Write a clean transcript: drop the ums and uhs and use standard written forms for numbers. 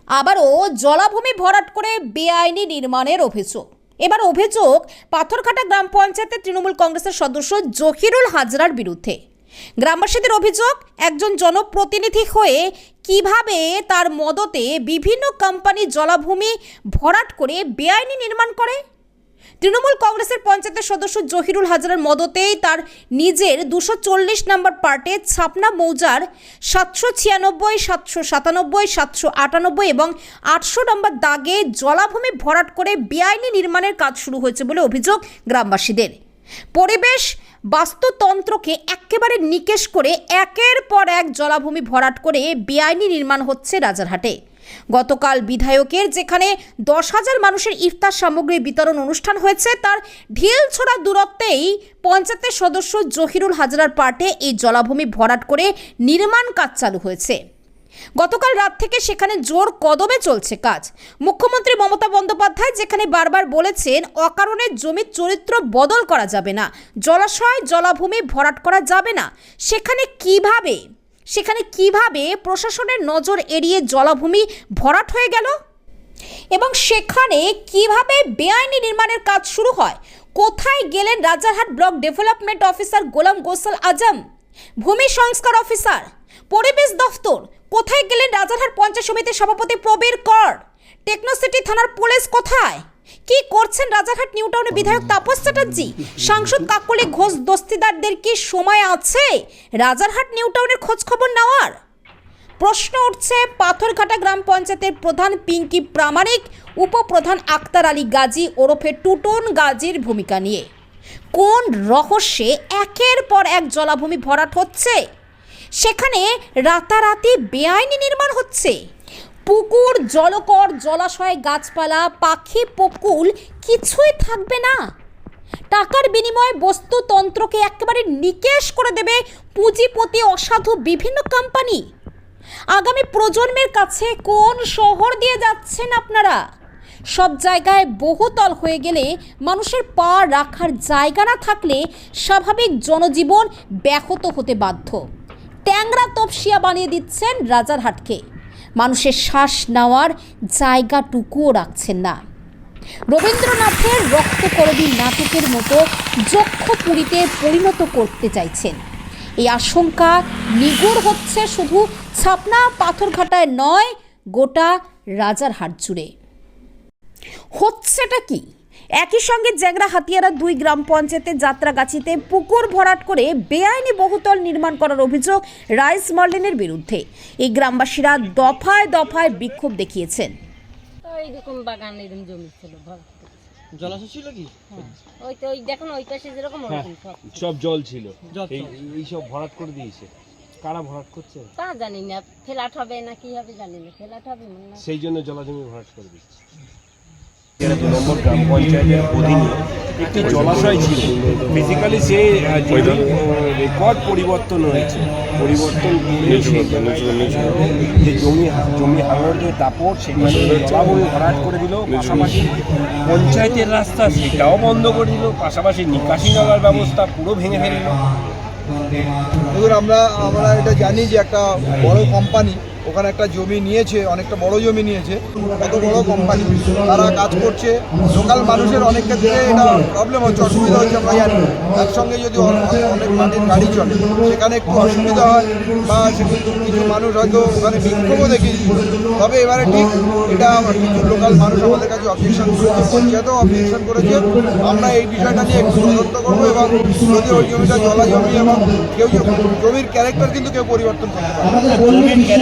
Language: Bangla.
আবারও জলাভূমি ভরাট করে বেআইনি নির্মাণের অভিযোগ। এবার অভিযোগ পাথরঘাটা গ্রাম পঞ্চায়েতের তৃণমূল কংগ্রেসের সদস্য জহিরুল হাজরার বিরুদ্ধে। গ্রামবাসীদের অভিযোগ, একজন জনপ্রতিনিধি হয়ে কিভাবে তার মদতে বিভিন্ন কোম্পানি জলাভূমি ভরাট করে বেআইনি নির্মাণ করে। তৃণমূল কংগ্রেসের পঞ্চায়েতের সদস্য জহিরুল হাজরার মদতেই তার নিজের 240 নম্বর পার্টে ছাপনা মৌজার 796, 797, 798 এবং 800 নম্বর দাগে জলাভূমি ভরাট করে বেআইনি নির্মাণের কাজ শুরু হয়েছে বলে অভিযোগ গ্রামবাসীদের। পরিবেশ বাস্তুতন্ত্রকে একেবারে নিকেশ করে একের পর এক জলাভূমি ভরাট করে বেআইনি নির্মাণ হচ্ছে রাজারহাটে। গতকাল বিধায়কের যেখানে 10,000 মানুষের ইফতার সামগ্রী বিতরণ অনুষ্ঠান হয়েছে, তার ঢিল ছোড়া দূরত্বেই পঞ্চায়েতের সদস্য জহিরুল হাজরার পার্টে এই জলাভূমি ভরাট করে নির্মাণ কাজ চালু হয়েছে। গতকাল রাত থেকে সেখানে জোর কদমে চলছে কাজ। মুখ্যমন্ত্রী মমতা বন্দ্যোপাধ্যায় যেখানে বারবার বলেছেন অকারণে জমির চরিত্র বদল করা যাবে না, জলাশয় জলাভূমি ভরাট করা যাবে না, সেখানে কিভাবে প্রশাসনের নজর এড়িয়ে জলাভূমি ভরাট হয়ে গেল এবং সেখানে কিভাবে বেআইনি নির্মাণের কাজ শুরু হয়। কোথায় গেলেন রাজারহাট ব্লক ডেভেলপমেন্ট অফিসার গোলাম গোসাল আজম, ভূমি সংস্কার অফিসার, পরিবেশ দফতর? কোথায় গেলেন রাজারহাট পঞ্চায়েত সমিতির সভাপতি প্রবীর কর? টেকনোসিটি থানার পুলিশ কোথায়? কি করছেন রাজারহাট নিউ টাউনের বিধায়ক তাপস চ্যাটার্জি, সাংসদ কাকলি ঘোষ দস্তিদারদের কি সময় আছে রাজারহাট নিউ টাউনের খোঁজ খবর নেওয়ার? প্রশ্ন উঠছে পাথরঘাটা গ্রাম পঞ্চায়েতের প্রধান পিঙ্কি প্রামাণিক, উপপ্রধান আক্তার আলী গাজী ওরফে টুটন গাজীর ভূমিকা নিয়ে। কোন রহস্যে একের পর এক জলাভূমি ভরাট হচ্ছে, সেখানে রাতারাতি বেআইনি নির্মাণ হচ্ছে। পুকুর, জলকর, জলাশয়, গাছপালা, পাখি, পকুল কিছুই থাকবে না। টাকার বিনিময়ে বস্তুতন্ত্রকে একেবারে নিকেশ করে দেবে পুঁজিপতি অসাধু বিভিন্ন কোম্পানি। আগামী প্রজন্মের কাছে কোন শহর দিয়ে যাচ্ছেন আপনারা? সব জায়গায় বহুতল হয়ে গেলে, মানুষের পা রাখার জায়গা না থাকলে স্বাভাবিক জনজীবন ব্যাহত হতে বাধ্য। ট্যাংরা তপসিয়া বানিয়ে দিচ্ছেন রাজারহাটকে, মানুষের শ্বাস নেওয়ার জায়গাটুকুও রাখছেন না। রবীন্দ্রনাথের রক্তকরবী নাটকের মতো যক্ষপুরীতে পরিণত করতে চাইছেন। এই আশঙ্কা নিগুড় হচ্ছে শুধু ছাপনা পাথরঘাটায় নয়, গোটা রাজারহাট জুড়ে। হচ্ছেটা কি? একই সঙ্গে জ্যাংরা হাতিয়ারা 2 গ্রাম পঞ্চায়েতের যাত্রাগাছিতে পুকুর ভরাট করে বেআইনি বহুতল নির্মাণ করার অভিযোগ রাইস মার্লিনের বিরুদ্ধে। এই গ্রামবাসীরা দফায় দফায় বিক্ষোভ দেখিয়েছেন। এইরকম বাগান এরকম জমি ছিল, জলাশয় ছিল কি? ওই তো ওই দেখুন ওই পাশে যেরকম সব জল ছিল, এই সব ভরাট করে দিয়েছে। কারা ভরাট করছে তা জানি না, ফ্ল্যাট হবে না কি হবে জানি না, ফ্ল্যাট হবে না, সেই জন্য জলাজমি ভরাট করে দিচ্ছে। 2 নম্বর গ্রাম পঞ্চায়েতের অধীনে একটি জলাশয় ছিল। ফিজিক্যালি সেই রেকর্ড পরিবর্তন হয়েছে, যে জমি হাওড়ের যে দাপট সেখানে জলাভূমি ভরাট করে দিল। পাশাপাশি পঞ্চায়েতের রাস্তা সেটাও বন্ধ করে দিল, পাশাপাশি নিকাশি নালার ব্যবস্থা পুরো ভেঙে ফেলল। দেখুন, আমরা এটা জানি যে একটা বড় কোম্পানি ওখানে একটা জমি নিয়েছে, অনেকটা বড় জমি নিয়েছে। কত বড় কোম্পানি, তারা কাজ করছে। লোকাল মানুষের অনেক ক্ষেত্রে এটা প্রবলেম হচ্ছে, অসুবিধা হচ্ছে। আমরা জানি একসঙ্গে যদি অনেক মাটির গাড়ি চলে সেখানে একটু অসুবিধা হয়, বা কিছু মানুষ হয়তো ওখানে বিক্ষোভও দেখিয়েছে। তবে এবারে ঠিক এটা কিছু লোকাল মানুষ আমাদের কাছে অবজেকশন করেছে, পঞ্চায়েতও অবজেকশন করেছে। আমরা এই বিষয়টা নিয়ে একটু তদন্ত করবো এবং যদি ওই জমিটা জলা জমি এবং কেউ জমির ক্যারেক্টার কিন্তু কেউ পরিবর্তন করতে পারে।